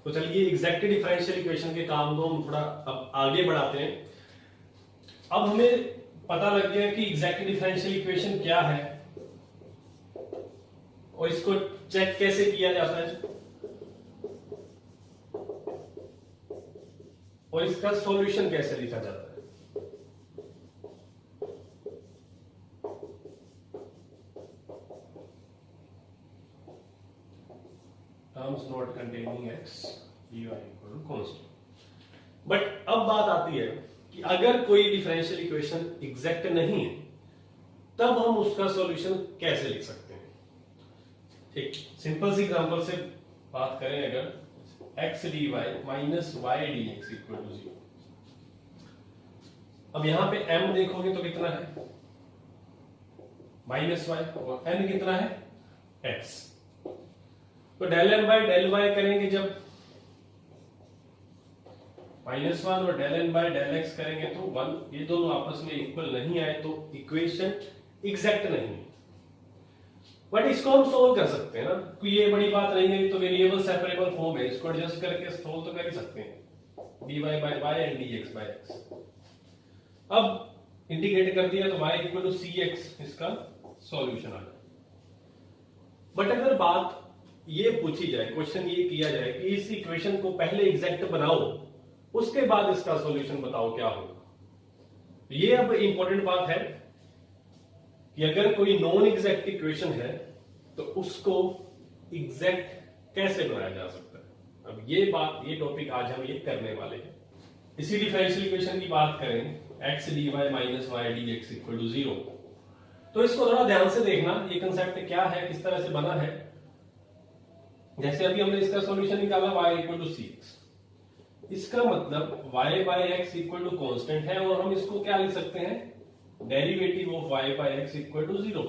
तो चलिए exact differential equation के काम को हम थोड़ा अब आगे बढ़ाते हैं। अब हमें पता लग गया कि एग्जैक्ट डिफरेंशियल इक्वेशन क्या है और इसको चेक कैसे किया जाता है और इसका सॉल्यूशन कैसे लिखा जाता है। Terms not containing X dy equal to constant. But अब बात आती है कि अगर कोई डिफरेंशियल इक्वेशन एग्जैक्ट नहीं है तब हम उसका सॉल्यूशन कैसे लिख सकते हैं। एक सिंपल सी एग्जांपल से बात करें, अगर x dy minus Y D X equal to 0। अब यहां पे m देखोगे तो कितना है माइनस वाई और n कितना है x। तो del m by del Y करेंगे जब -1 और del n by del x करेंगे तो 1, ये दोनों आपस में इक्वल नहीं आए तो इक्वेशन एग्जैक्ट नहीं है। बट इसको हम सोल्व कर सकते हैं ना, कोई ये बड़ी बात नहीं है। तो वेरिएबल सेपरेबल फॉर्म है, इसको एडजस्ट करके सोल्व तो कर ही सकते हैं। dy by y and dx by x। अब इंटीग्रेट कर दिया तो y इक्वल टू cx इसका सॉल्यूशन आ गया। बट अगर बात ये पूछी जाए, क्वेश्चन ये किया जाए कि इस इक्वेशन को पहले एग्जैक्ट बनाओ उसके बाद इसका सॉल्यूशन बताओ क्या होगा। ये अब इंपॉर्टेंट बात है कि अगर कोई नॉन एग्जैक्ट इक्वेशन है तो उसको एग्जैक्ट कैसे बनाया जा सकता है। अब ये टॉपिक आज हम ये करने वाले हैं। इसी डिफरेंशियल इक्वेशन की बात करें, x dy minus Y D X equal to 0, तो इसको थोड़ा ध्यान से देखना, ये कंसेप्ट क्या है, किस तरह से बना है। जैसे अभी हमने इसका सॉल्यूशन निकाला y इक्वल टू cx, इसका मतलब y by X equal to constant है और हम इसको क्या लिख सकते हैं, derivative of y by X equal to 0।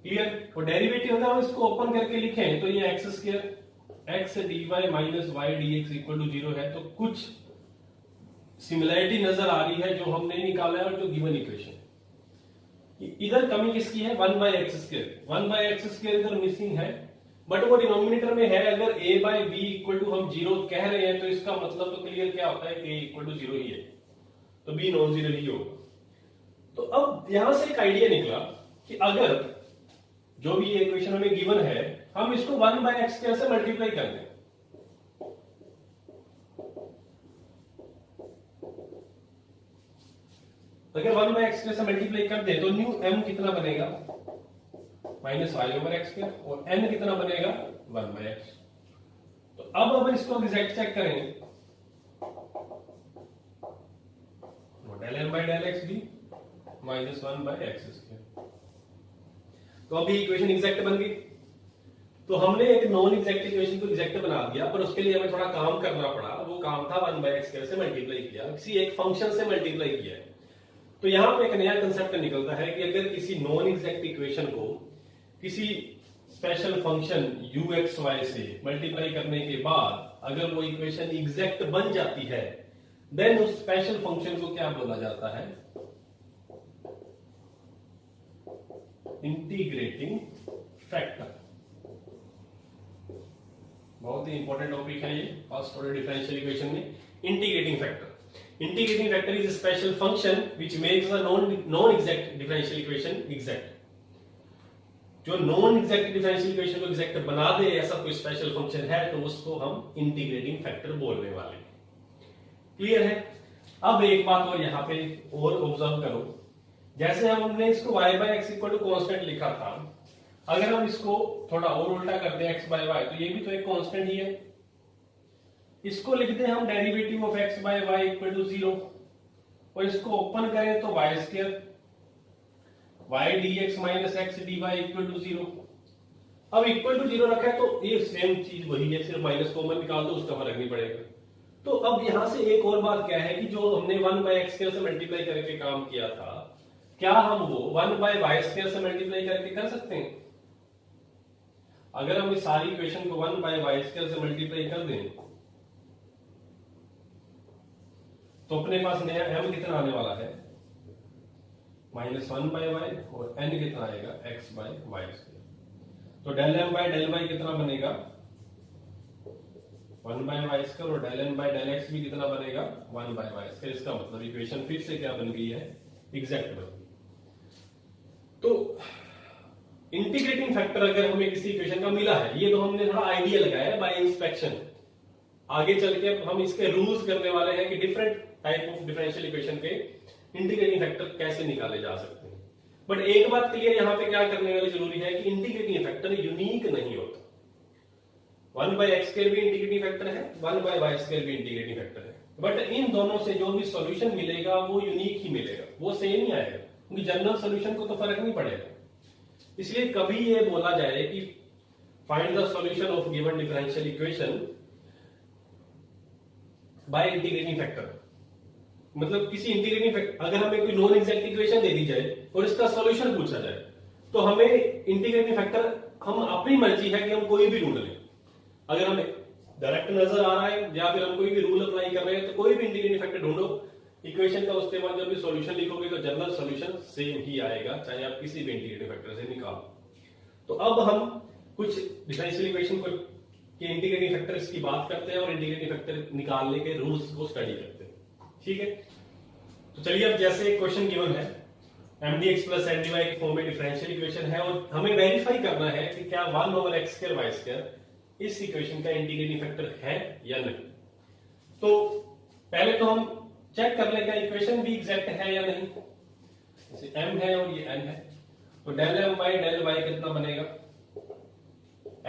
Clear. और डेरिवेटिव अगर हम इसको ओपन करके लिखें तो ये X square X D Y minus Y D X equal to 0 है। तो कुछ सिमिलरिटी नजर आ रही है जो हमने निकाला है और जो गिवन इक्वेशन। इधर कमी किसकी है, 1 by X square. 1 by X square इधर मिसिंग है बट वो डिनोमिनेटर में है। अगर a by B equal to हम 0 कह रहे हैं तो इसका मतलब तो क्लियर क्या होता है, a इक्वल टू 0 ही है, तो b नॉन जीरो ही होगा। तो अब यहां से एक आइडिया निकला कि अगर जो भी ये इक्वेशन हमें गिवन है हम इसको 1 बाई एक्स स्क्वायर से मल्टीप्लाई कर दें। अगर 1 बाई एक्स स्क्वायर से मल्टीप्लाई कर दे तो न्यू m कितना बनेगा, minus Y over X square, और n कितना बनेगा 1 बाई एक्स। तो अब अगर इसको एग्जैक्ट चेक करेंगे तो del m by del X भी माइनस 1 बाई एक्स स्क्वायर। तो अभी इक्वेशन एग्जैक्ट बन गई। तो हमने एक नॉन एग्जैक्ट इक्वेशन को एग्जैक्ट बना दिया, पर उसके लिए हमें थोड़ा काम करना पड़ा। वो काम था 1 बाई एक्स स्क्वायर से मल्टीप्लाई किया, किसी एक फंक्शन से मल्टीप्लाई किया है। तो यहां पे एक नया कंसेप्ट निकलता है कि अगर किसी नॉन एग्जैक्ट इक्वेशन को किसी special function u x y से मल्टीप्लाई करने के बाद अगर वो इक्वेशन एग्जैक्ट बन जाती है देन उस स्पेशल फंक्शन को क्या बोला जाता है, इंटीग्रेटिंग फैक्टर। बहुत ही इंपॉर्टेंट टॉपिक है ये फर्स्ट ऑर्डर डिफरेंशियल इक्वेशन में, integrating factor. Integrating factor is a special function which makes a non-exact differential equation exact। जो नॉन एग्जैक्ट डिफरेंशियल इक्वेशन को एग्जैक्ट बना दे ऐसा कोई स्पेशल फंक्शन है तो उसको हम इंटीग्रेटिंग फैक्टर बोलने वाले हैं। क्लियर है। अब एक बात और यहाँ पे और ऑब्जर्व करो, जैसे हमने इसको y by X equal to constant लिखा था, अगर हम इसको थोड़ा और उल्टा कर दें x बाई वाई तो ये भी तो एक कॉन्स्टेंट ही है। इसको लिख दें हम derivative of x by Y equal to 0 और इसको ओपन करें तो y square y dx minus x dy equal to 0। अब इक्वल टू 0 रखा है तो ये सेम चीज वही है, सिर्फ माइनस कॉमन निकाल दो, उसका फर्क नहीं पड़ेगा। तो अब यहां से एक और बात क्या है कि जो हमने 1 बाई एक्स स्क्वायर से मल्टीप्लाई करके काम किया था, क्या हम वो 1 बाई वाई स्क्वायर से मल्टीप्लाई करके कर सकते हैं। अगर हम इस सारी इक्वेशन को 1 बाई वाई स्क्वायर से मल्टीप्लाई कर दें तो अपने पास नया m कितना आने वाला है, माइनस 1 बाई वाई, और n कितना आएगा x बाई वाई स्क्वायर। तो del m by del Y कितना बनेगा, 1/y² और del n by del x भी कितना बनेगा 1/y²। इसका मतलब इक्वेशन फिर से क्या बन गई है, एग्जैक्ट बन गई। तो इंटीग्रेटिंग फैक्टर अगर हमें किसी इक्वेशन का मिला है, ये तो हमने थोड़ा आइडिया लगाया है बाय इंस्पेक्शन। आगे चल के हम इसके रूल्स करने वाले हैं कि different type of differential equation के इंटीग्रेटिंग फैक्टर कैसे निकाले जा सकते हैं। बट एक बात क्लियर यहाँ पे क्या करने वाली जरूरी है कि इंटीग्रेटिंग फैक्टर यूनिक नहीं होता। 1/x² भी इंटीग्रेटिंग फैक्टर है, 1/y² भी इंटीग्रेटिंग फैक्टर है, बट इन दोनों से जो भी सॉल्यूशन मिलेगा वो यूनिक ही मिलेगा, वो सेम ही आएगा, क्योंकि जनरल सॉल्यूशन को तो फर्क नहीं पड़ेगा। इसलिए कभी ये बोला जाए कि find the solution of given differential equation by integrating factor, मतलब किसी इंटीग्रेटिंग फैक्टर, अगर हमें कोई नॉन एग्जैक्ट इक्वेशन दे दी जाए और इसका सॉल्यूशन पूछा जाए तो हमें इंटीग्रेटिंग फैक्टर, हम अपनी मर्जी है कि हम कोई भी ढूंढ लें। अगर हमें डायरेक्ट नजर आ रहा है या फिर हम कोई भी रूल अप्लाई कर रहे हैं तो कोई भी इंटीग्रेटिंग फैक्टर ढूंढो, इक्वेशन का उसके बाद जब भी सॉल्यूशन लिखोगे तो जनरल सॉल्यूशन सेम ही आएगा, चाहे आप किसी भी इंटीग्रेटिंग फैक्टर से निकालो। तो अब हम कुछ डिफरेंशियल इक्वेशन को के इंटीग्रेटिंग फैक्टर्स की बात करते हैं और इंटीग्रेटिंग फैक्टर निकालने के रूल्स को स्टडी करते हैं, ठीक है। तो चलिए, अब जैसे क्वेश्चन गिवन है mdx प्लस ndy के फॉर्म में डिफरेंशियल इक्वेशन है और हमें वेरीफाई करना है कि क्या 1/x² y² इस इक्वेशन का इंटीग्रेटिंग फैक्टर है या नहीं। तो पहले तो हम चेक कर लें क्या इक्वेशन भी एग्जैक्ट है या नहीं। जैसे m है और ये n है, तो del m by del y कितना बनेगा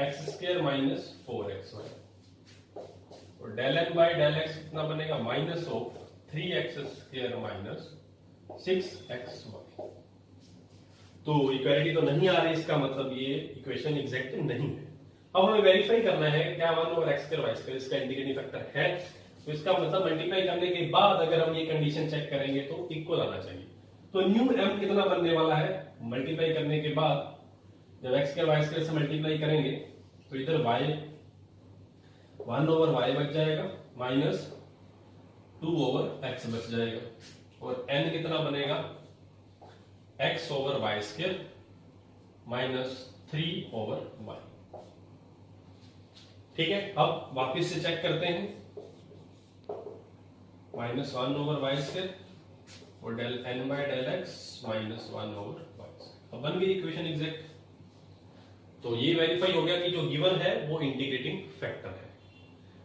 x² माइनस 4xy, और del n by del x कितना बनेगा minus of 3x² minus 6xy। तो इक्वालिटी तो नहीं आ रही, इसका मतलब ये इक्वेशन एग्जैक्ट नहीं है। अब हमें वेरीफाई करना है क्या 1/x² y² इसका इंटीग्रेटिंग फैक्टर है। तो इसका मतलब मल्टीप्लाई करने के बाद अगर हम ये कंडीशन चेक करेंगे तो इक्वल आना चाहिए। तो न्यू m कितना बनने वाला है, मल्टीप्लाई करने के बाद जब x² y² से मल्टीप्लाई करेंगे तो इधर y 1/y बच जाएगा माइनस 2/x बच जाएगा, और n कितना बनेगा x/y² माइनस 3/y। ठीक है, अब वापिस से चेक करते हैं, माइनस 1/y² और del n by del x minus 1/y। अब बन गई इक्वेशन एग्जैक्ट। तो ये वेरीफाई हो गया कि जो गिवन है वो इंटीग्रेटिंग फैक्टर है।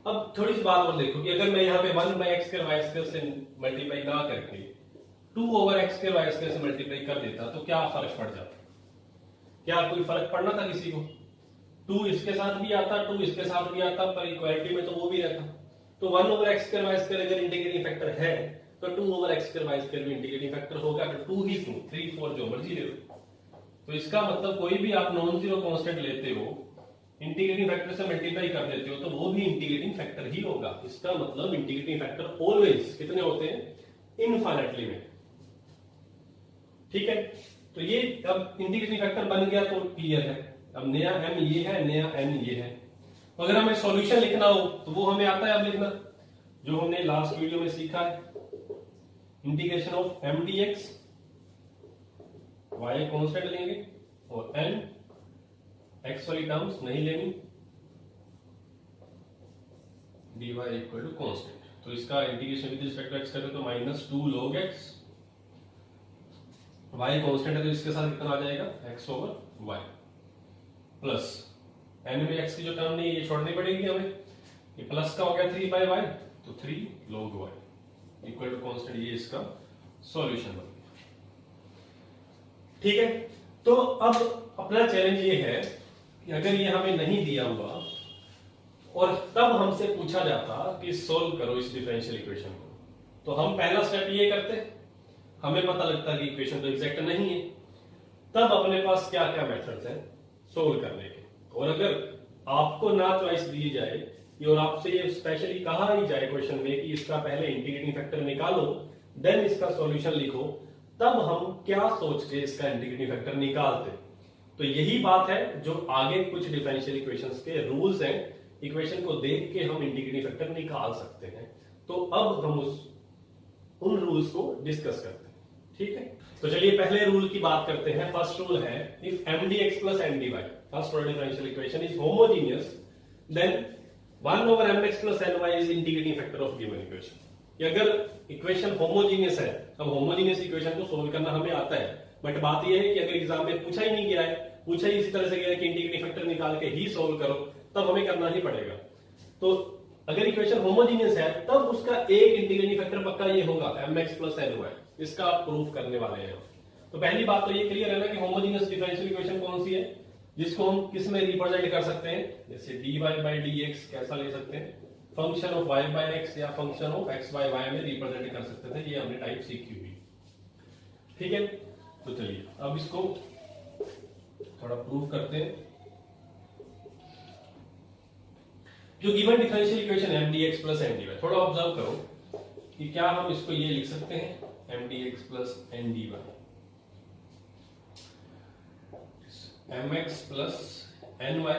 अब थोड़ी सी बात और देखो कि अगर मैं यहाँ पे 1/x² y² से मल्टीप्लाई ना करके 2/x² y² से मल्टीप्लाई कर देता तो क्या फर्क पड़ जाता? क्या कोई फर्क पड़ना था किसी को? 2 इसके साथ भी आता, 2 इसके साथ भी आता, पर इक्वालिटी में तो वो भी रहता। तो 1/x² y² अगर इंटीग्रेटिंग फैक्टर है तो 2/x² y² भी इंटीग्रेटिंग फैक्टर होगा। तो 2 ही 2, 3 4 जो मर्जी ले लो। तो इसका मतलब कोई भी आप नॉन जीरो कांस्टेंट लेते हो, इंटीग्रेटिंग फैक्टर से मल्टीप्लाई कर देते हो तो वो भी इंटीग्रेटिंग फैक्टर ही होगा। इसका मतलब इंटीग्रेटिंग फैक्टर ऑलवेज कितने होते हैं? इनफाइनाइटली में। ठीक है, तो ये अब इंटीग्रेटिंग फैक्टर बन गया तो क्लियर है। अब नया m ये है, नया n ये है। तो अगर हमें सॉल्यूशन लिखना हो तो वो हमें आता है अब लिखना, जो हमने लास्ट वीडियो में सीखा है, integration of m dx, y constant लेंगे और n x वाली टर्म्स नहीं लेनी, dy इक्वल टू कांस्टेंट। तो इसका integration with respect to x करें तो minus 2 log x, y constant है तो इसके साथ कितना आ जाएगा x/y, प्लस n में x की जो टर्म नहीं ये छोड़नी पड़ेगी हमें, ये प्लस का हो गया 3/y, तो 3 log y equal to constant. ये इसका सॉल्यूशन बन गया। ठीक है, तो अब अपना चैलेंज ये है कि अगर ये हमें नहीं दिया हुआ और तब हमसे पूछा जाता कि सोल्व करो इस डिफरेंशियल इक्वेशन को, तो हम पहला स्टेप ये करते, हमें पता लगता कि इक्वेशन तो एग्जैक्ट नहीं है, तब अपने पास क्या क्या मेथड्स हैं सोल्व करने के। और अगर आपको ना चॉइस दी जाए और आपसे ये स्पेशली कहा ही जाए क्वेश्चन में कि इसका पहले इंटीग्रेटिंग फैक्टर निकालो देन इसका सॉल्यूशन लिखो, तब हम क्या सोच के इसका इंटीग्रेटिंग फैक्टर निकालते। तो यही बात है जो आगे कुछ डिफरेंशियल इक्वेशंस के रूल्स हैं, इक्वेशन को देख के हम इंटीग्रेटिंग फैक्टर निकाल सकते हैं। तो अब हम उन रूल्स को डिस्कस करते हैं। ठीक है, तो चलिए पहले रूल की बात करते हैं। फर्स्ट रूल है, if m dx plus n dy, first order differential equation, is homogeneous then 1/mx plus ny is integrating factor of given equation. कि अगर इक्वेशन होमोजीनियस है, अब होमोजीनियस इक्वेशन को सोल्व करना हमें आता है, बट बात यह है कि अगर एग्जाम में पूछा ही नहीं गया है, पूछा ही इसी तरह से गया है कि इंटीग्रेटिंग फैक्टर निकाल के ही सोल्व करो, तब हमें करना ही पड़ेगा। तो अगर इक्वेशन होमोजीनियस है तब उसका एक इंटीग्रेटिंग फैक्टर पक्का ये होगा mx plus ny। इसका आप प्रूफ करने वाले हैं। तो पहली बात तो ये क्लियर है ना कि होमोजीनियस डिफरेंशियल इक्वेशन कौन सी है, जिसको हम किस में रिप्रेजेंट कर सकते हैं, जैसे dy by dx कैसा ले सकते हैं, function of y by x या function of x by y में रिप्रेजेंट कर सकते थे। ये हमने टाइप सीखी हुई, ठीक है। तो चलिए अब इसको थोड़ा प्रूफ करते हैं। जो गिवन डिफरेंशियल इक्वेशन है mdx plus ndy, थोड़ा ऑब्जर्व करो कि क्या हम इसको ये लिख सकते हैं mdx plus ndy, mx plus ny,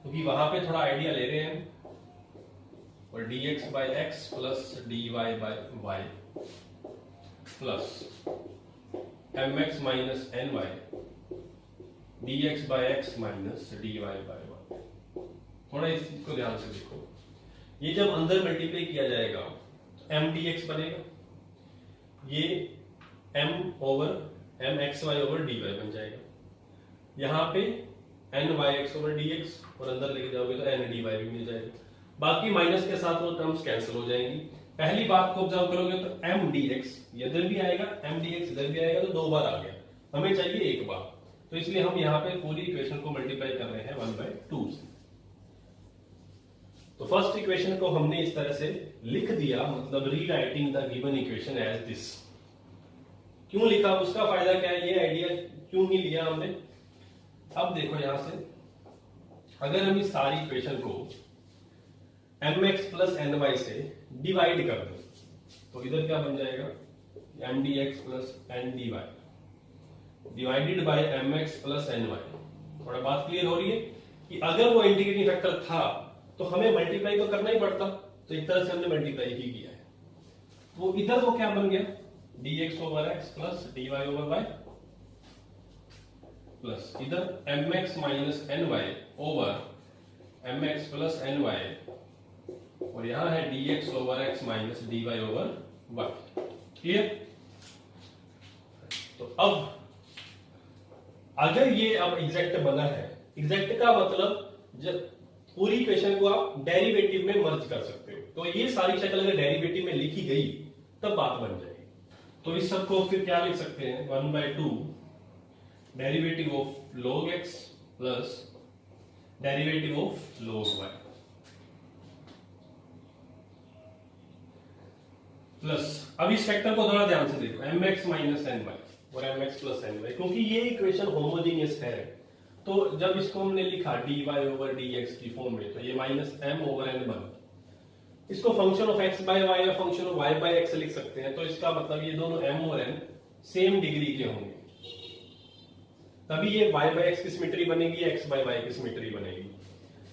क्योंकि वहां पे थोड़ा आइडिया ले रहे हैं, और dx by x plus dy by y plus mx minus ny dx by x minus dy by y। थोड़ा इस चीज को ध्यान से देखो, ये जब अंदर मल्टीप्लाई किया जाएगा m dx बनेगा, ये m over m x y over dy बन जाएगा, यहाँ पे n y x over dx, और अंदर लेके जाओगे तो n dy भी मिल जाएगा। बाकी माइनस के साथ वो टर्म्स कैंसिल हो जाएंगी। पहली बात को ऑब्जर्व करोगे तो m dx इधर भी आएगा, m dx इधर भी आएगा, तो दो बार आ गया, हमें चाहिए एक बार, तो इसलिए हम यहाँ पे पूरी इक्वेशन को मल्टीप्लाई कर रहे हैं 1/2 से। तो फर्स्ट इक्वेशन को हमने इस तरह से लिख दिया, मतलब rewriting the given equation as this. क्यों लिखा, उसका फायदा क्या है, ये आइडिया क्यों ही लिया हमने। अब देखो यहां से अगर हम इस सारी इक्वेशन को mx plus ny से डिवाइड कर दो तो इधर क्या बन जाएगा, mdx plus ndy divided by mx plus ny। थोड़ा बात क्लियर हो रही है कि अगर वो इंटीग्रेटिंग फैक्टर था तो हमें मल्टीप्लाई तो करना ही पड़ता, तो एक तरह से हमने मल्टीप्लाई ही किया है। वो इधर वो क्या बन गया, dx over x plus dy over y plus इधर mx minus ny over mx plus ny, और यहां है dx over x minus dy over y। Clear. तो अब अगर ये अब एग्जैक्ट बना है, एग्जैक्ट का मतलब जब पूरी इक्वेशन को आप डेरिवेटिव में मर्ज कर सकते हो, तो ये सारी शक्ल अगर डेरिवेटिव में लिखी गई तब बात बन जाएगी। तो इस सब को फिर क्या लिख सकते हैं, 1/2 derivative of log x plus derivative of log y plus, अब इस फैक्टर को थोड़ा ध्यान से देखो, mx माइनस ny और mx प्लस ny, क्योंकि ये इक्वेशन होमोजीनियस है, तो जब इसको हमने लिखा dy ओवर dx की फॉर्म में, तो ये माइनस m ओवर n बन, इसको function of x by y या function of y by x लिख सकते हैं। तो इसका मतलब ये दोनों m और n सेम डिग्री के होंगे, तभी ये y बाय x की सिमेट्री बनेगी, x बाय y की सिमेट्री बनेगी।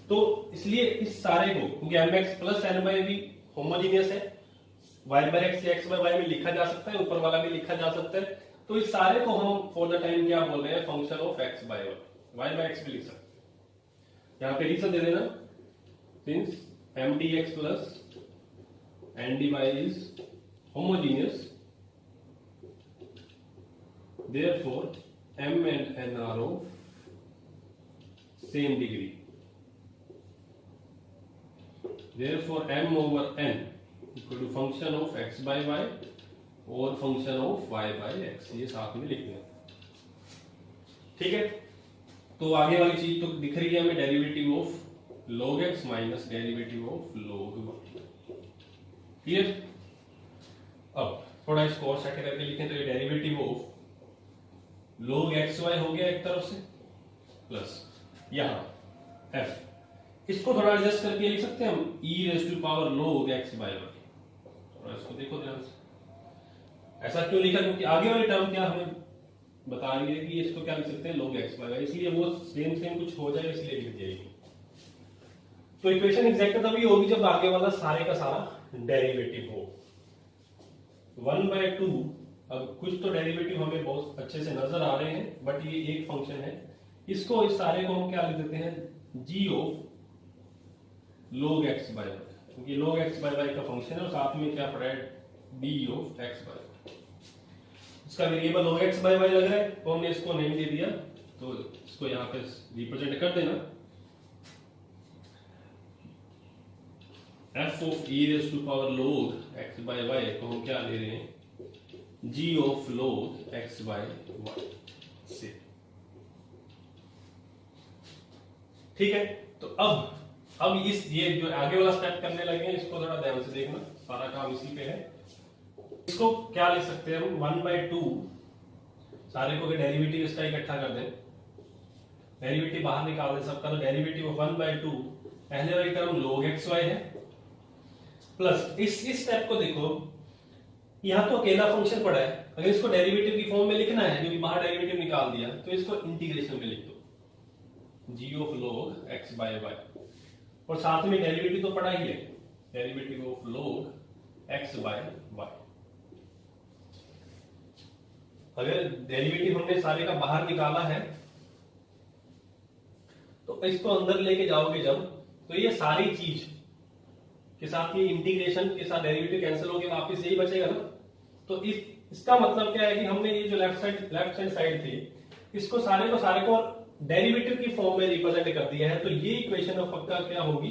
तो इसलिए इस सारे को, क्योंकि mx प्लस ny भी होमोजीनियस है, y बाय x या x बाय y में लिखा जा सकता है, ऊपर वाला भी लिखा जा सकता है, तो इस सारे को हम फॉर द टाइम क्या बोल रहे हैं, function of x by y by x भी लिख सकते हैं। यहां पे रीजन दे देना, since m dx plus n dy is homogeneous, therefore m and n are of same degree, therefore m over n equal to function of x by y और function of y by x, ये साथ में लिखना है। ठीक है, तो आगे वाली चीज तो दिख रही है हमें, derivative of log x minus derivative of log y। Clear. अब थोड़ा इसको और सेट करके लिखें, तो ये डेरिवेटिव ऑफ log xy हो गया एक तरफ से, प्लस यहां f, इसको थोड़ा एडजस्ट करके लिख सकते हैं हम e raise to power log x by y। थोड़ा इसको देखो ध्यान से, ऐसा क्यों लिखा, क्योंकि आगे वाली टर्म क्या हमें बता रही है कि इसको क्या लिख सकते हैं, log x बाय y, इसलिए वो सेम कुछ हो जाए इसलिए लिख जाएगी। तो इक्वेशन एग्जैक्ट तभी होगी जब आगे वाला सारे का सारा डेरिवेटिव हो। 1/2, अब कुछ तो डेरिवेटिव हमें बहुत अच्छे से नजर आ रहे हैं, बट ये एक फंक्शन है, इसको इस सारे को हम क्या लिख देते हैं, g of log x by y, क्योंकि log x by y का फंक्शन है और साथ में क्या पड़ा है d of x by y। इसका variable log x by y लग रहा है तो हमने इसको नेम दे दिया, तो इसको यहाँ पे रिप्रेजेंट कर देना f of e raised to power log x by y को हम क्या ले रहे हैं g of log x by y से। ठीक है, तो अब इस ये जो आगे वाला स्टेप करने लगे हैं इसको थोड़ा ध्यान से देखना, सारा काम इसी पे है। इसको क्या लिख सकते हैं हम 1/2, सारे को डेरिवेटिव इसका इकट्ठा कर दें, डेरिवेटिव बाहर निकाल दें सबका, तो डेरिवेटिव ऑफ 1/2 पहले वाली टर्म log xy है प्लस इस स्टेप को देखो, यहां तो अकेला फंक्शन पड़ा है, अगर इसको डेरिवेटिव की फॉर्म में लिखना है जो भी बाहर डेरिवेटिव निकाल दिया तो इसको इंटीग्रेशन में लिख दो g of log x by y, और साथ में डेरिवेटिव तो पड़ा ही है, derivative of log x by y। अगर डेरिवेटिव हमने सारे का बाहर निकाला है तो इसको अंदर लेके जाओगे जब, तो ये सारी चीज के साथ ये इंटीग्रेशन के साथ डेरिवेटिव कैंसिल होके वापस यही बचेगा ना। तो इसका मतलब क्या है कि हमने ये जो लेफ्ट हैंड साइड थी इसको सारे को डेरिवेटिव की फॉर्म में रिप्रेजेंट कर दिया है, तो ये इक्वेशन ऑफ पक्का क्या होगी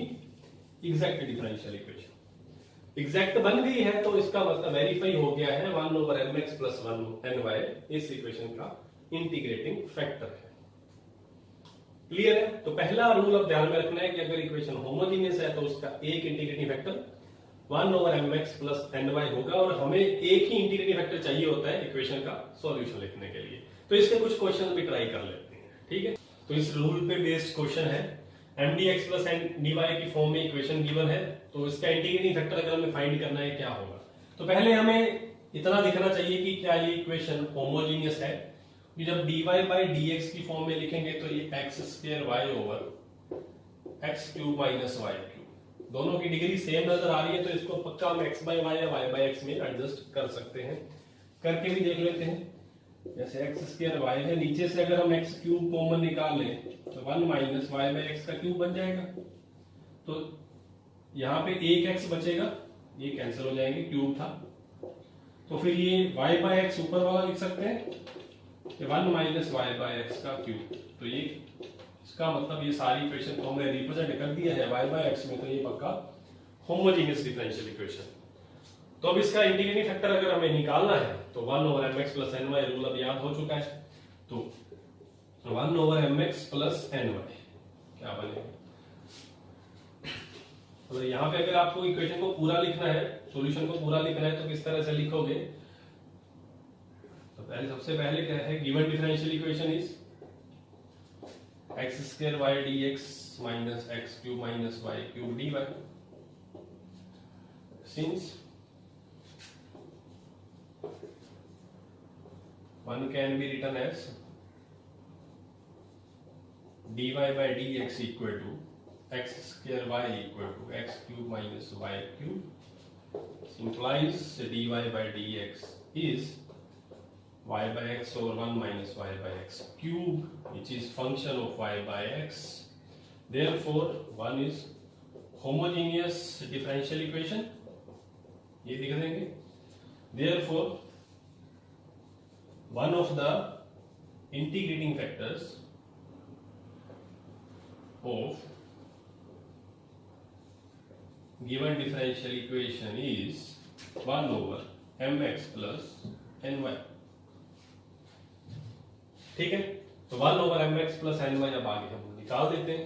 एग्जैक्ट डिफरेंशियल इक्वेशन। एग्जैक्ट बन गई है तो इसका मतलब वेरीफाई हो गया है 1/mx + 1ny इस इक्वेशन का इंटीग्रेटिंग फैक्टर है। क्लियर है? तो पहला रूल अब ध्यान में रखना है कि अगर इक्वेशन होमोजेनियस है तो उसका एक इंटीग्रेटिंग फैक्टर 1/mx + ny होगा, और हमें एक ही इंटीग्रेटिंग फैक्टर चाहिए होता है इक्वेशन का सॉल्यूशन लिखने के लिए। तो इसके कुछ क्वेश्चन भी ट्राई कर लेते हैं, ठीक है। तो इस रूल पे बेस्ड क्वेश्चन है, mdx + ndy की फॉर्म में इक्वेशन गिवन है, तो इसका इंटीग्रेटिंग फैक्टर अगर हमें फाइंड करना है क्या होगा, तो पहले हमें इतना दिखना चाहिए कि क्या ये इक्वेशन होमोजेनियस है। जब dy/dx की फॉर्म में लिखेंगे तो ये x² y/x³ - y³ दोनों की डिग्री सेम नजर आ रही है, तो इसको पक्का हम x/y या y/x में एडजस्ट कर सकते हैं। करके भी देख लेते हैं, जैसे x² y है, नीचे से अगर हम x³ कॉमन निकाल लें तो 1 - y/x³ बन जाएगा, तो यहाँ पे एक x बचेगा, ये कैंसिल हो जाएंगे, क्यूब था, तो फिर ये y/x ऊपर वाला लिख सकते हैं 1 - y/x³। तो ये इसका मतलब ये सारी इक्वेशन को हमने रिप्रेजेंट कर दिया है y/x में, तो ये पक्का होमोजेनियस डिफरेंशियल इक्वेशन। तो अब इसका इंटीग्रेटिंग फैक्टर अगर हमें निकालना है तो 1/mx + ny रूल अब याद हो चुका है, तो 1/mx + ny क्या बनेगा। तो यहाँ पे अगर आपको इक्वेशन को पूरा लिखना है, सॉल्यूशन को पूरा लिखना है, तो किस तरह से लिखोगे, तो पहले सबसे पहले क्या है, given differential equation is x² y dx - x³ - y³ dy। Since one can be written as dy/dx equal to x² y equal to x³ - y³, implies dy/dx is y/x over 1 - y/x³, which is function of y/x. Therefore, one is homogeneous differential equation. ये लिख देंगे। Therefore, one of the integrating factors of given differential equation is 1/mx + ny। ठीक है, तो 1/mx + ny अब आगे हम निकाल देते हैं।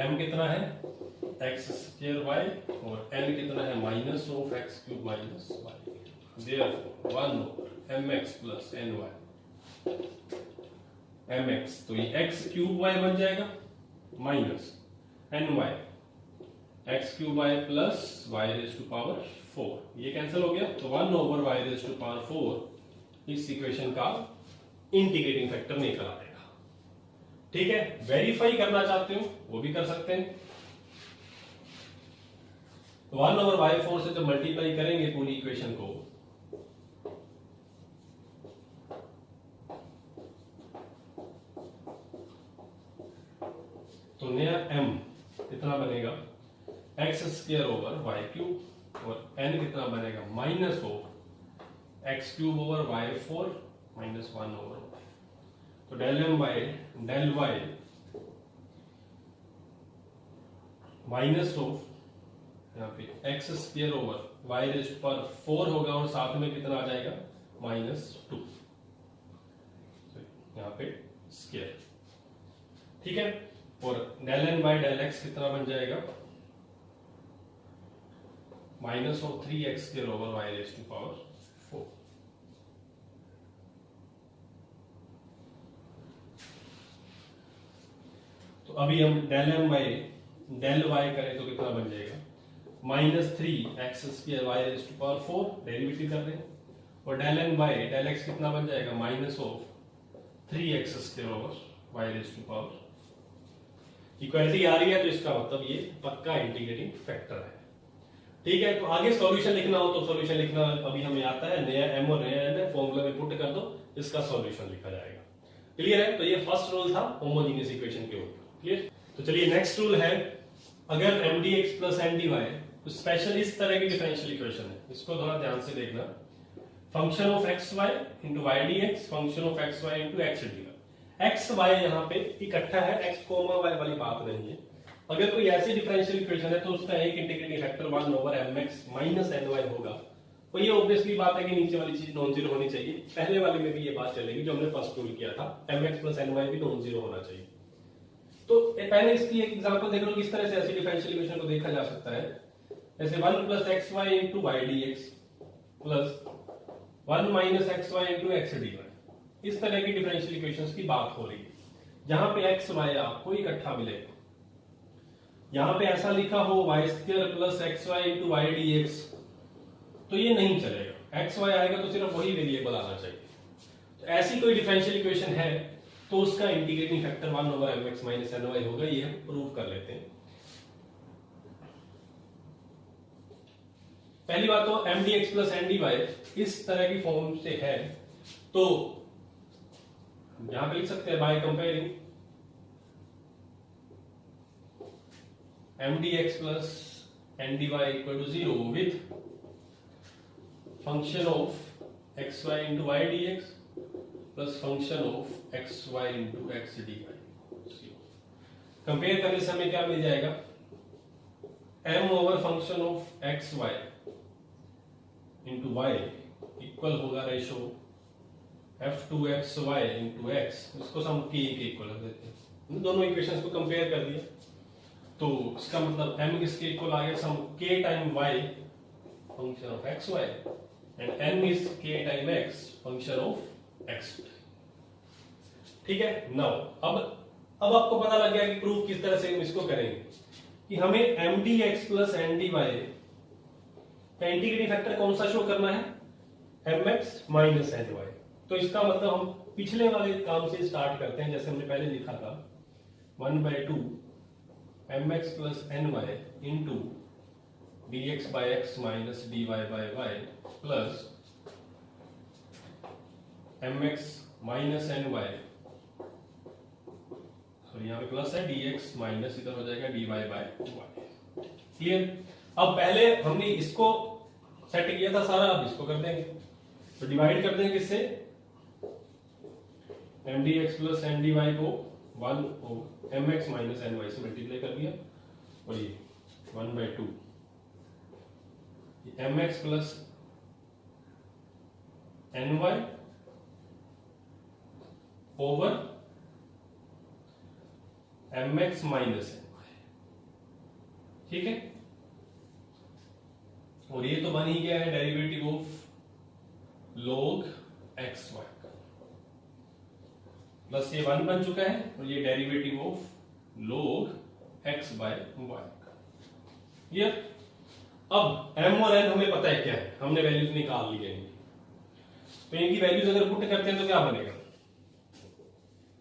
m कितना है x² y और n कितना है -(x³ - y). Therefore 1/mx + ny mx, तो ये x³ y बन जाएगा minus ny x³ y + y⁴, ये कैंसिल हो गया, तो 1/y⁴ इस इक्वेशन का इंटीग्रेटिंग फैक्टर निकल आएगा। ठीक है, वेरीफाई करना चाहते हो वो भी कर सकते हैं, तो 1/y⁴ से जब मल्टीप्लाई करेंगे पूरी इक्वेशन को, तो नया m कितना बनेगा X square over Y cube और n कितना बनेगा minus of X cube over Y 4 minus 1 over Y. तो del m by del y minus of यहाँ पे X square over Y raise पर 4 होगा और साथ में कितना आ जाएगा -2, यहाँ पे स्क्वायर। ठीक है, और del N by del X कितना बन जाएगा minus of 3x square over Y raise to power 4। तो अभी हम del M by del Y करें तो कितना बन जाएगा -3x square Y raise to power 4, derivative कर रहे हैं, और del N by del X कितना बन जाएगा minus of 3x square over Y raise to power. Equality आ रही है तो इसका मतलब ये पक्का इंटीग्रेटिंग फैक्टर है। ठीक है, तो आगे सॉल्यूशन लिखना हो तो सॉल्यूशन लिखना अभी हमें आता है, नया m और नया n है, फॉर्मूला में पुट कर दो, इसका सॉल्यूशन लिखा जाएगा। क्लियर है, तो ये फर्स्ट रूल था होमोजेनियस इक्वेशन के ऊपर। क्लियर, तो चलिए नेक्स्ट रूल है, अगर mdx प्लस ndy, तो स्पेशल इस तरह की डिफरेंशियल इक्वेशन है, इसको थोड़ा ध्यान से देखना। Function of xy into y dx, function of xy into x dy। X y यहाँ पे इकट्ठा है, x कोमा y वाली बात नहीं है। अगर कोई ऐसी डिफरेंशियल इक्वेशन है तो उसका एक integrating factor 1 over mx minus ny होगा, तो ये ऑब्वियसली बात है कि नीचे वाली चीज नॉन जीरो होनी चाहिए। पहले वाले में भी ये बात चलेगी जो हमने फर्स्ट रूल किया था, mx प्लस ny भी नॉन जीरो होना चाहिए। तो पहले इसकी एक एग्जांपल देख लो किस तरह से ऐसी डिफरेंशियल इक्वेशन को देखा जा सकता है। जैसे 1 plus xy into y dx plus 1 minus xy into x dy, इस तरह की डिफरेंशियल इक्वेशंस की बात हो रही है, जहां पे x y आपको इकट्ठा मिलेगा। यहां पे ऐसा लिखा हो y square plus xy into y dx, तो ये नहीं चलेगा, xy आएगा तो सिर्फ वही वेरिएबल आना चाहिए। तो ऐसी कोई डिफरेंशियल इक्वेशन है तो उसका integrating factor 1 over mx minus ny होगा, ये हम प्रूव कर लेते हैं। पहली बात तो mdx प्लस ndy इस तरह की फॉर्म से है, तो यहां पे लिख सकते हैं by comparing mdx plus ndy equal to 0 विथ function of xy into y dx plus function of xy into x dy। Compare करने से हमें क्या मिल जाएगा, m over function of xy into y equal होगा रेशो f2xy इंटू x, इसको हम k के इक्वल कर देते हैं। दोनों इक्वेशंस को कंपेयर कर दिया तो इसका मतलब m किसके इक्वल आ गया, सम k time y function of xy and n is k time x function of x। ठीक है, नाउ अब आपको पता लग गया कि प्रूफ किस तरह से हम इसको करेंगे, कि हमें mdx प्लस ndy का इंटीग्रेटिंग फैक्टर कौन सा शो करना है, mx माइनस ny। तो इसका मतलब हम पिछले वाले काम से स्टार्ट करते हैं, जैसे हमने पहले लिखा था 1/2 mx plus ny into dx by x minus dy by y plus mx minus ny, sorry यहाँ पे प्लस है, dx माइनस इधर हो जाएगा dy बाय y। क्लियर, अब पहले हमने इसको सेट किया था सारा, अब इसको कर देंगे, तो डिवाइड कर देंगे किससे, mdx प्लस ndy को 1 mx माइनस ny से मल्टीप्लाई कर दिया, और ये 1/2 mx plus ny over mx minus ny। ठीक है, और ये तो बन ही गया है derivative of log xy, plus ये 1 बन चुका है, और ये derivative of log x by y। ये अब m और n हमें पता है क्या है, हमने वैल्यूज निकाल ली है, तो इनकी वैल्यूज अगर पुट करते हैं तो क्या बनेगा,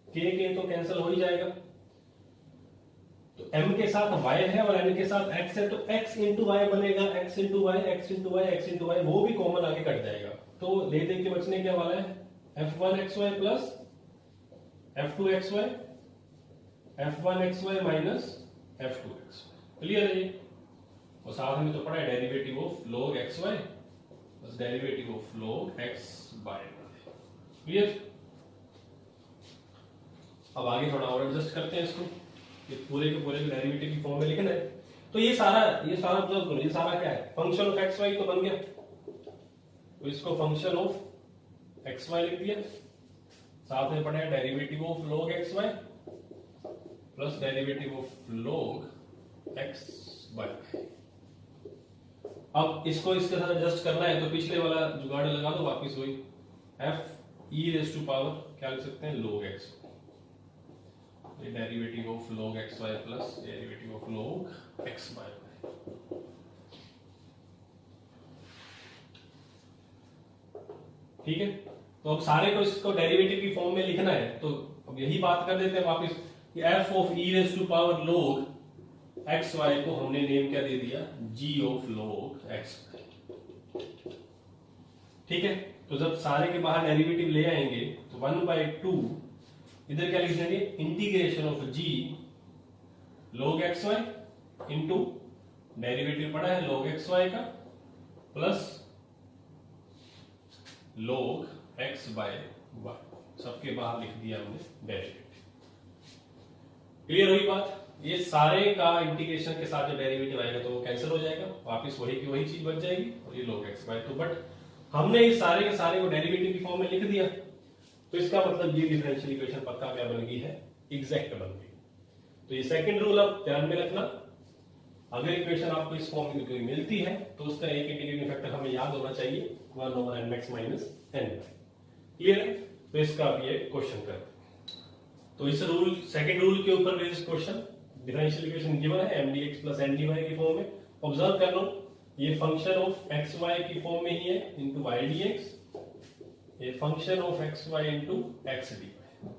k तो कैंसिल हो ही जाएगा, तो m के साथ y है और n के साथ x है, तो x इंटू वाई बनेगा, x into y, x into y, x into y, वो भी कॉमन आके कट जाएगा, तो ले दे के बचने क्या वाला है, f1xy plus f2xy f1xy minus f2xy। Clear है ये? और साथ में तो पढ़ा है डेरिवेटिव ऑफ log xy बस derivative of log x by y। Clear? अब आगे थोड़ा और एडजस्ट करते हैं इसको, ये पूरे के पूरे डेरिवेटिव की फॉर्म में लिखना है। तो ये सारा ऑब्जर्व करो, ये सारा क्या है? फंक्शन ऑफ एक्स वाई तो बन गया, तो इसको फंक्शन ऑफ एक्स वाई लिख दिया, साथ में पढ़ा है derivative of log x y plus derivative of log x y. अब इसको इसके साथ एडजस्ट करना है, तो पिछले वाला जुगाड़ लगा दो वापिस वही, f e raise to power क्या लिख सकते हैं? log x, derivative of log x y plus derivative of log x y. ठीक है, तो अब सारे को इसको डेरिवेटिव की फॉर्म में लिखना है, तो अब यही बात कर देते हैं वापस कि f of e raise to power log x y को हमने नेम क्या दे दिया? g of log x y. ठीक है, तो जब सारे के बाहर डेरिवेटिव ले आएंगे तो 1/2 इधर क्या लिख देंगे? Integration of g log x y into derivative पड़ा है log एक्स वाई का plus log x by y, सबके बाहर लिख दिया हमने डेरिवेटिव। क्लियर हुई बात? ये सारे का इंटीग्रेशन के साथ जो डेरिवेटिव आएगा तो वो कैंसिल हो जाएगा, वापस वही की वही चीज बच जाएगी और ये log x बाय 2। बट हमने इस सारे के सारे को डेरिवेटिव की फॉर्म में लिख दिया, तो इसका मतलब ये डिफरेंशियल इक्वेशन पक्का क्या बन गई है? एग्जैक्ट बन गई। तो ये सेकंड रूल अब ध्यान में रखना, अगर इक्वेशन आपको इस फॉर्म में कोई मिलती है तो उसका एक इंटीग्रेटिंग फैक्टर हमें याद होना चाहिए 1/n माइनस n। क्लियर है? तो इसका अब ये क्वेश्चन करते हैं। तो इस रूल सेकंड रूल के ऊपर based question, differential equation given है mdx प्लस ndy की फॉर्म में। ऑब्जर्व कर लो, ये फंक्शन ऑफ xy की फॉर्म में ही है इनटू y dx, ये function of xy into x dy।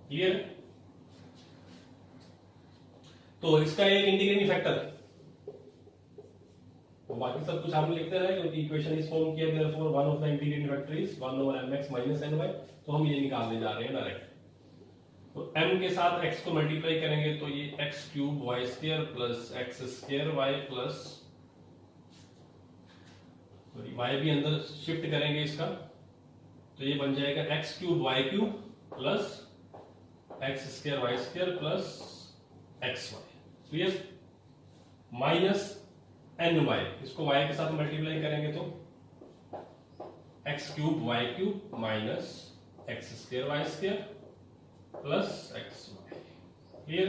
Clear? तो इसका एक इंटीग्रेटिंग फैक्टर, तो बाकी सब कुछ आपने लिखते रहे क्योंकि इक्वेशन इस फॉर्म की है, therefore one of the integrating factor is 1/mx minus ny, तो हम ये निकालने जा रहे हैं डायरेक्ट। तो m के साथ x को मल्टीप्लाई करेंगे तो ये x cube y square plus x square y plus y भी अंदर शिफ्ट करेंगे इसका, तो ये बन जाएगा x cube y cube plus x square y square plus xy। Clear? Minus ny, इसको y के साथ मल्टीप्लाई करेंगे तो x cube y cube minus x square y square plus xy। Clear?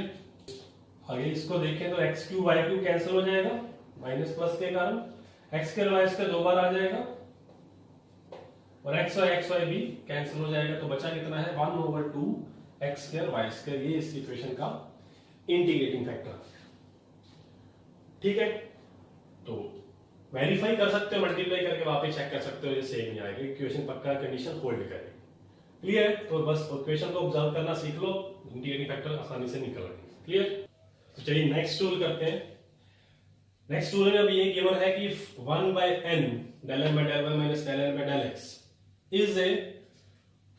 आगे इसको देखें तो x cube y cube cancel हो जाएगा माइनस प्लस के कारण, x स्क्वायर y स्क्वायर दो बार आ जाएगा और xy भी कैंसिल हो जाएगा, तो बचा कितना है? 1/2 x स्क्वायर y स्क्वायर। ये इस इक्वेशन का इंटीग्रेटिंग फैक्टर। ठीक है, तो वेरीफाई कर सकते हो, मल्टीप्लाई करके वापस चेक कर सकते हो, ये सेम ही आएगा, इक्वेशन पक्का कंडीशन होल्ड करेगी। क्लियर है? तो बस इक्वेशन को ऑब्जर्व करना सीख लो, इंटीग्रेटिंग फैक्टर आसानी से निकल आएंगे। क्लियर? तो चलिए नेक्स्ट रूल करते हैं। नेक्स्ट रूल में अब ये गिवन है कि 1/n del m by del y minus del n by del x is a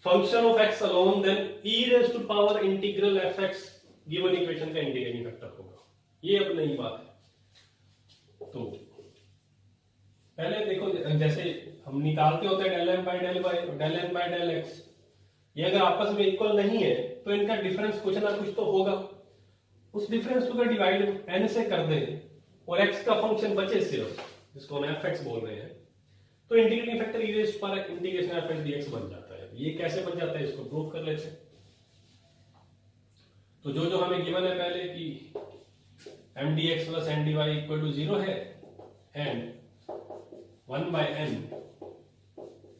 function of x alone, then e raised to power integral fx given equation का integrating factor होगा। ये अब नई बात है। तो पहले देखो, जैसे हम निकालते होते हैं del m by del y और del n by del x, ये अगर आपस में इक्वल नहीं है तो इनका डिफरेंस कुछ ना कुछ तो होगा, उस डिफरेंस को डिवाइड n से कर दें और x का फंक्शन बचे सिर्फ, जिसको हम fx बोल रहे हैं, तो integrating factor e raised to power integration fx dx बन जाता है। ये कैसे बन जाता है इसको प्रूव कर लेते हैं। तो जो हमें गिवन है पहले कि mdx plus ndy equal to 0 है and 1/n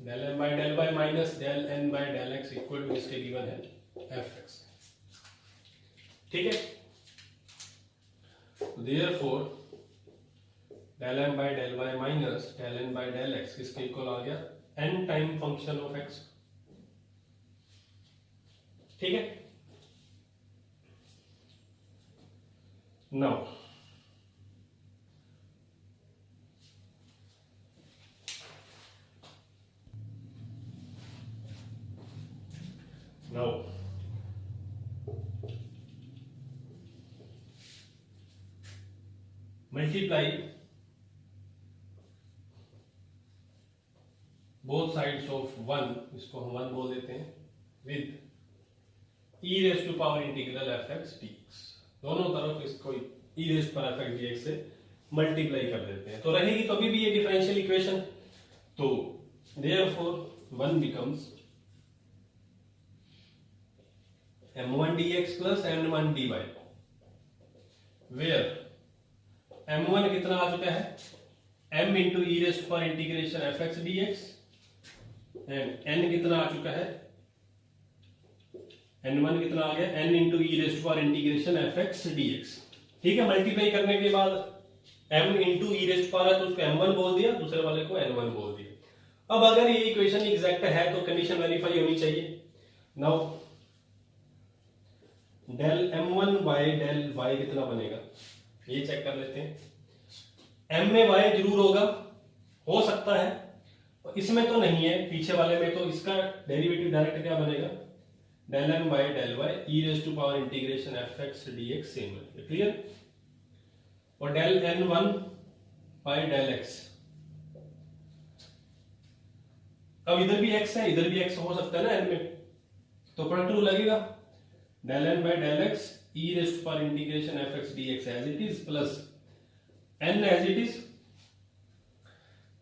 del m by del y minus del n by del x equal to इसके गिवन है fx। ठीक है, therefore del m by del y minus del n by del x किसके equal आ गया? n time function of x। ठीक है, now multiply both sides of 1, इसको हम 1 बोल देते हैं, with e raise to power integral f x d x, दोनों तरफ इसको e raise to power f x d x से मल्टीप्लाई कर देते हैं, तो रहेगी तो अभी भी ये डिफरेंशियल इक्वेशन। तो therefore 1 becomes m1 dx plus m1 dy, where m1 कितना आ चुका है, m इंटू e raise to power integration f x d x, and n कितना आ चुका है, n1 कितना आ गया, n इंटू e raise to power integration f x d x. ठीक है, मल्टीप्लाई करने के बाद m इंटू ई रेज टू पावर है तो उसको m1 बोल दिया, दूसरे वाले को n1 बोल दिया। अब अगर ये इक्वेशन एग्जैक्ट है तो कंडीशन वेरीफाई होनी चाहिए। Now del m1 by del y कितना बनेगा, ये चेक कर लेते हैं। m में y जरूर होगा, हो सकता है, इसमें तो नहीं है, पीछे वाले में, तो इसका डेरिवेटिव डायरेक्ट क्या बनेगा, del m by del y e raise to power integration f x d x same है, क्लियर। और del n1 by del x, अब इधर भी x है, इधर भी x हो सकता है ना n में, तो प्रोडक्ट रूल लगेगा, del n by del x e raise to power integration f x d x as it is plus n as it is,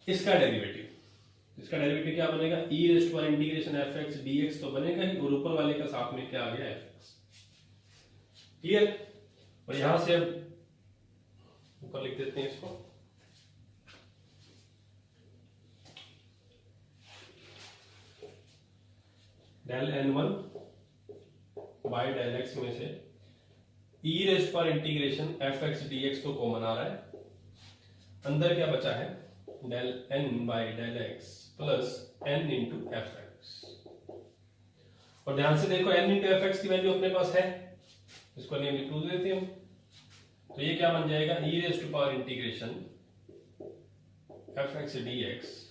इसका डेरिवेटिव क्या बनेगा, e raise to power integration f x d x तो बनेगा ही, और ऊपर वाले का साथ में क्या आ गया एफ एक्स, क्लियर। और यहां से अब ऊपर लिख देते हैं इसको, del n1 by del x में से e raise power integration f x d x तो कॉमन आ रहा है, अंदर क्या बचा है, del n by del x plus n into f x. और ध्यान से देखो n इंटू एफ एक्स की वैल्यू अपने पास है, इसको नेम लिख देते हैं हम, तो ये क्या बन जाएगा, e raise to power integration f x d x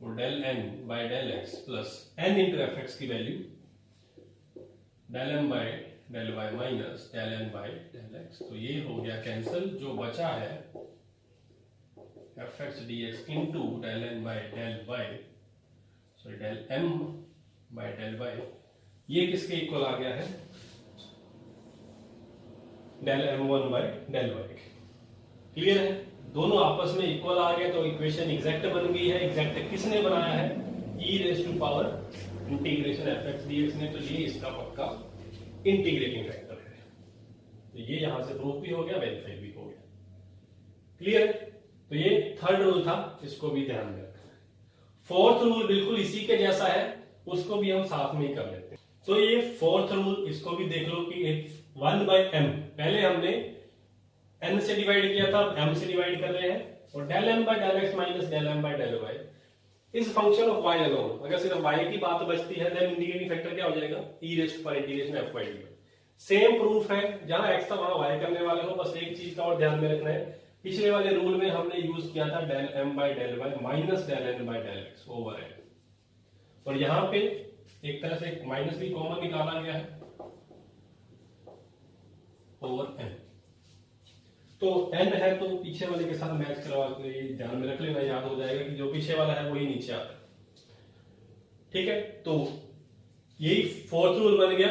और del n by del x plus n into f x की value del m by del y minus del n by del x, तो ये हो गया cancel, जो बचा है f x d x into del n by del y, sorry del m by del y, ये किसके इक्वल आ गया है, del m1 by del y, clear है, दोनों आपस में इक्वल आ गए तो इक्वेशन एग्जैक्ट बन गई है। एग्जैक्ट किसने बनाया है, e raise to power integration f x d x ने, तो ये इसका पक्का इंटीग्रेटिंग फैक्टर है, तो ये यहां से प्रूफ भी हो गया, वेरीफाई भी हो गया, क्लियर है। तो ये थर्ड रूल था, इसको भी ध्यान में रखना है। फोर्थ रूल बिल्कुल इसी के जैसा है, उसको भी हम साथ में ही कर लेते हैं। तो ये फोर्थ रूल, इसको भी देख लो कि 1 बाय m, पहले हमने n से डिवाइड किया था, m से डिवाइड कर रहे हैं, और del m by del x minus del m by del y is function of y alone. अगर सिर्फ y की बात बचती है देन इंटीग्रेटिंग फैक्टर क्या हो जाएगा, e raise to power integration f y dy। Same proof है, जहां x था वहां y करने वाले हो, बस एक चीज का और ध्यान में रखना है, पिछले वाले रूल में हमने यूज किया था del m by del y minus del n by del x over n, और यहां पे एक तरह से माइनस भी कॉमन निकाला गया है ओवर n। तो n है तो पीछे वाले के साथ मैच करवा के ये ध्यान में रख लेना, याद हो जाएगा कि जो पीछे वाला है वही नीचे आता है, ठीक है। तो यही फोर्थ रूल बन गया,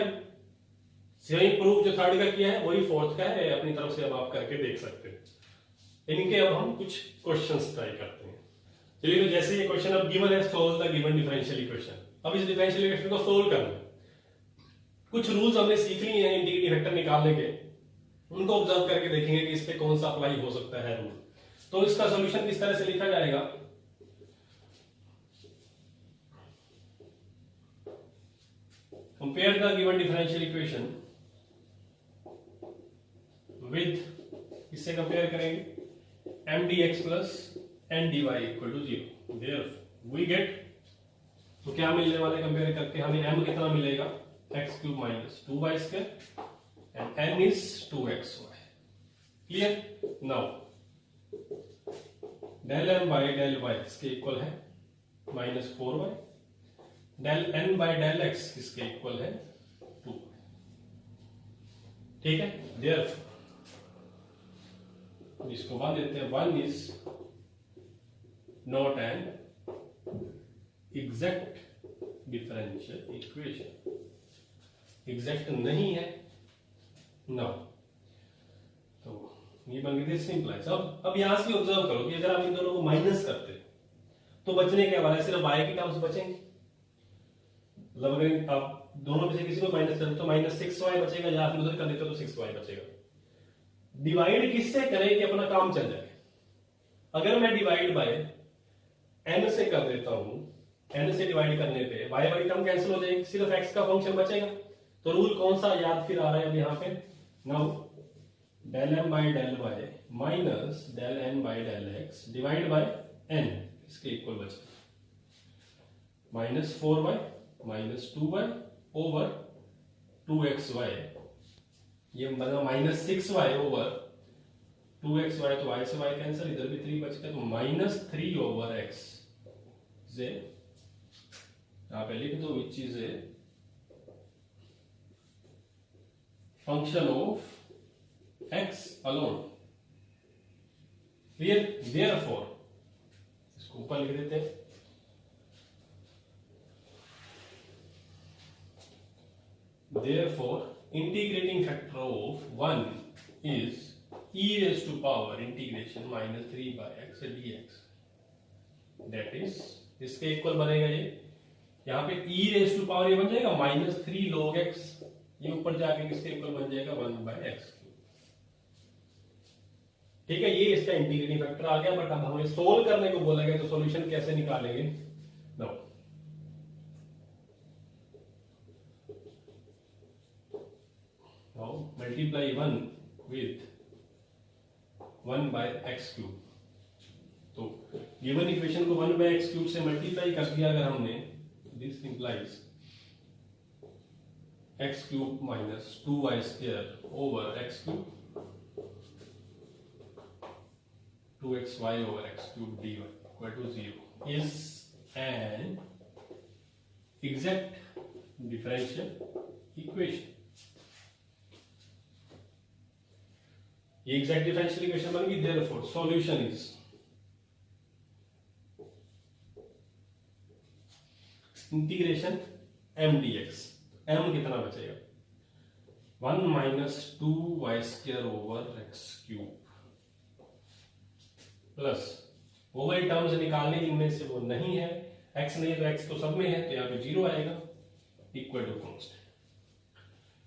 सेम प्रूफ जो थर्ड का किया है वही फोर्थ का है, अपनी तरफ से अब आप करके देख सकते हैं। इनके अब हम कुछ क्वेश्चंस ट्राई करते हैं। चलिए, तो जैसे ये क्वेश्चन अब गिवन है, solve the given differential equation. अब इस डिफरेंशियल इक्वेशन को सोल्व करना, कुछ रूल्स हमने सीख लिए हैं इंटीग्रेटिंग फैक्टर निकालने के, उनको ऑब्जर्व करके देखेंगे कि इस पे कौन सा अप्लाई हो सकता है रूल। तो इसका सॉल्यूशन किस तरह से लिखा जाएगा, compare the given differential equation with, इससे कंपेयर करेंगे m dx plus n dy equal to 0। Therefore we get, तो क्या मिलने वाले कंपेयर करके हमें m कितना मिलेगा, x cube minus 2y square and n is 2xy, clear। now del m by del y इसके इक्वल है minus 4y, del n by del x इसके इक्वल है 2y, ठीक है। therefore इसको मान देते हैं 1 is not an exact differential equation, exact नहीं है ना। तो ये बन गई सिंपलाइज। अब यहां से ऑब्जर्व करो कि अगर आप इन दोनों को माइनस करते तो बचने के वाला है सिर्फ y की टर्म्स बचेंगे। मतलब अगर आप दोनों में से किसी को माइनस करें तो -6y बचेगा, या फिर उधर कर देते तो 6y बचेगा। डिवाइड किससे करें कि अपना काम चल जाए? अगर मैं डिवाइड बाय n से कर देता हूं, n से डिवाइड करने पे y वाली टर्म कैंसिल हो जाएगी, सिर्फ x का फंक्शन बचेगा। तो रूल कौन सा याद फिर आ रहा है अब यहाँ पे? Now del m by del y minus del n by del x divide by n, इसके इक्वल बचेगा -4y minus 2y over 2xy, ये बना -6y ओवर 2xy, तो y से y कैंसिल, इधर भी 3 बचेगा, तो -3 ओवर x से यहां पे लिख दो which is a function of x alone. Clear? Therefore इसको ऊपर लिख देते हैं, therefore integrating factor of 1 is e raised to power integration -3 by x dx, that is इसके इक्वल बनेगा ये, यहाँ पे e raised to power ये बन जाएगा -3 log x, ये ऊपर जाके किसके इक्वल बन जाएगा 1 by x। ठीक है, ये इसका इंटीग्रेटिंग फैक्टर आ गया। बट अब हमें सोल्व करने को बोला गया तो सॉल्यूशन कैसे निकालेंगे? No, multiply 1 with 1 by x cube। तो गिवन इक्वेशन को 1 by x cube से मल्टीप्लाई कर दिया अगर हमने, this implies x cube minus 2y square over x cube 2xy over x cube dy equal to 0 is an exact differential equation। ये exact differential equation बन गई। Therefore solution is integration m dx, m कितना बचेगा 1 minus 2y square over x cube plus over terms निकालने इनमें से वो नहीं है, x नहीं है तो x तो सब में है, तो यहाँ पे 0 आएगा इक्वल टू कांस्टेंट।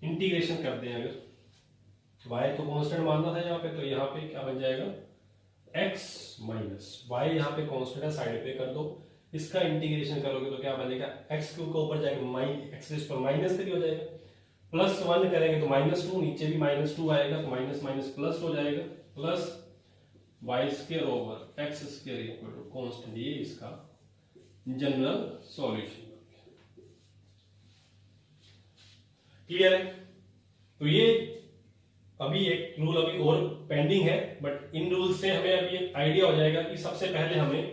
इंटीग्रेशन करते हैं अगर y तो कांस्टेंट मानना था यहाँ पे, तो यहाँ पे क्या बन जाएगा x माइनस y, यहाँ पे कांस्टेंट है साइड पे कर दो, इसका इंटीग्रेशन करोगे तो क्या बनेगा x क्यूब का ऊपर जाएगा x रेज़ पर -3 हो जाएगा, प्लस 1 करेंगे तो -2, नीचे भी -2 आएगा तो माइनस माइनस प्लस हो जाएगा, plus y square over x square equal to constant. ये इसका जनरल सॉल्यूशन। क्लियर है? तो ये अभी एक रूल अभी और पेंडिंग है, बट इन रूल से हमें अभी एक आइडिया हो जाएगा कि सबसे पहले हमें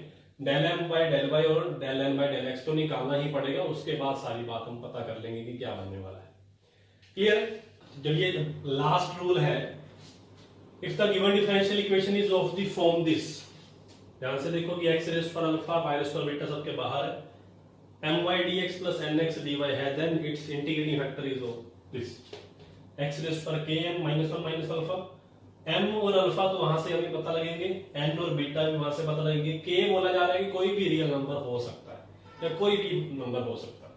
del m by del y और del n by del x तो निकालना ही पड़ेगा, उसके बाद सारी बात हम पता कर लेंगे कि क्या बनने वाला है। क्लियर? जब ये लास्ट रूल है, if the given differential equation is of the form this, ध्यान से देखो कि x रेज़ पर अल्फा y रेज़ पर बीटा सबके बाहर है, my dx plus nx dy है, then it's integrating factor is of this x raise पर km -1 माइनस अल्फा, m और अल्फा तो वहां से हमें पता लगेंगे, n और बीटा भी वहां से पता लगेंगे। k बोला जा रहा है कि कोई भी रियल नंबर हो सकता है या कोई भी नंबर हो सकता है,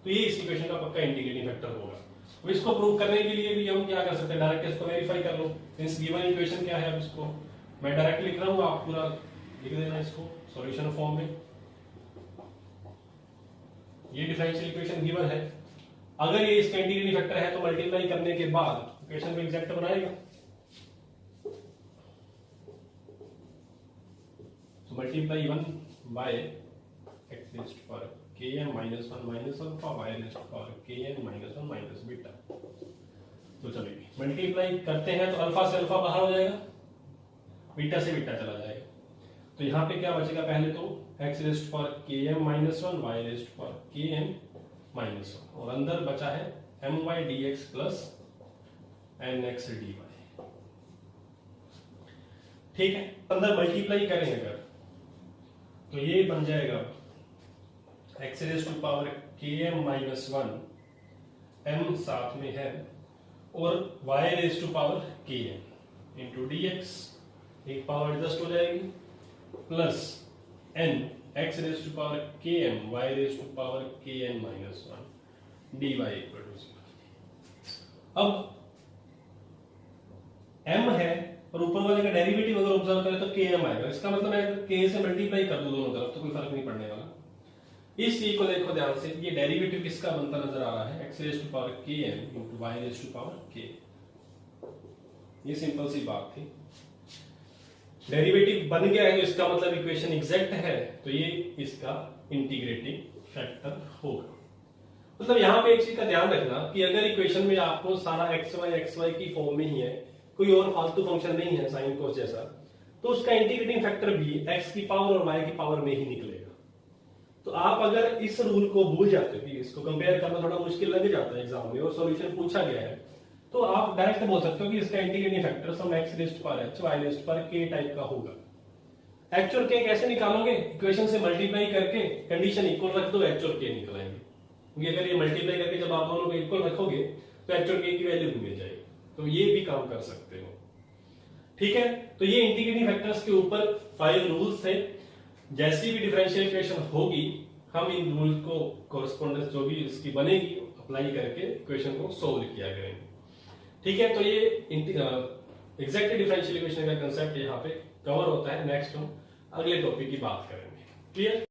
तो ये इस इक्वेशन का पक्का इंटीग्रेटिंग फैक्टर होगा। अब इसको प्रूव करने के लिए भी हम क्या कर सकते हैं, डायरेक्ट इसको वेरीफाई कर लो। इस गिवन इक्वेशन क्या है, अब इसको मैं डायरेक्ट लिख रहा हूं, आप पूरा लिख देना इसको सॉल्यूशन फॉर्म में। ये डिफरेंशियल इक्वेशन गिवन है, अगर ये इसका इंटीग्रेटिंग फैक्टर है तो मल्टीप्लाई करने के बाद इक्वेशन को एग्जैक्ट बनाएगा। तो मल्टीप्लाई 1 बाय x रेज़ पर km -1 minus alpha y raise पर km -1 माइनस बीटा। तो चलिए मल्टीप्लाई करते हैं तो अल्फा से अल्फा बाहर हो जाएगा, बीटा से बीटा चला जाएगा, तो यहाँ पे क्या बचेगा, पहले तो x रेज़ पर km -1 y रेज़ पर km -1 और अंदर बचा है my dx plus nx dy। ठीक है, अंदर मल्टीप्लाई करें अगर तो ये बन जाएगा x raise to power km minus 1, m साथ में है, और y raise to power km into dx, एक पावर एडजस्ट हो जाएगी, plus n x raise to power km y raise to power kn minus 1 dy equal to 0। अब m है और ऊपर वाले का डेरिवेटिव अगर ऑब्जर्व करें तो km आएगा, इसका मतलब मैं k से मल्टीप्लाई कर दूं दोनों तरफ तो कोई फर्क नहीं पड़ने वाला। इस चीज को देखो ध्यान से, ये डेरिवेटिव किसका बनता नजर आ रहा है, x raise to power km into y raise to power k। ये सिंपल सी बात थी, डेरिवेटिव बन गया है, इसका मतलब इक्वेशन एग्जैक्ट है, तो ये इसका इंटीग्रेटिंग फैक्टर होगा। मतलब यहाँ पे एक चीज का ध्यान रखना कि अगर इक्वेशन में आपको सारा xy की फॉर्म में ही है, कोई और फालतू फंक्शन नहीं है साइन कोस जैसा, तो उसका इंटीग्रेटिंग फैक्टर भी x की पावर और y की पावर में ही निकलेगा। तो आप अगर इस रूल को भूल जाते हो कि इसको कंपेयर करना थोड़ा मुश्किल लग जाता है एग्जाम में और सॉल्यूशन पूछा गया है, तो आप डायरेक्ट बोल सकते हो कि इसका इंटीग्रेटिंग फैक्टर सम x raised power h y raised power k type का होगा। h और k कैसे निकालोगे, इक्वेशन से मल्टीप्लाई करके कंडीशन इक्वल रख दो, h और k निकल आएंगे, क्योंकि अगर ये मल्टीप्लाई करके जब आप दोनों को इक्वल रखोगे तो h और k की वैल्यू भी मिल जाएगी। तो ये भी काम कर सकते हो, ठीक है। तो ये इंटीग्रेटिंग फैक्टर्स के ऊपर 5 रूल्स थे। जैसी भी डिफरेंशियल इक्वेशन होगी हम इन रूल को कॉरेस्पॉन्डेंस जो भी इसकी बनेगी अप्लाई करके इक्वेशन को सोल्व किया करेंगे, ठीक है। तो ये एग्जैक्ट डिफरेंशियल इक्वेशन का कांसेप्ट यहाँ पे कवर होता है। नेक्स्ट हम अगले टॉपिक की बात करेंगे। क्लियर।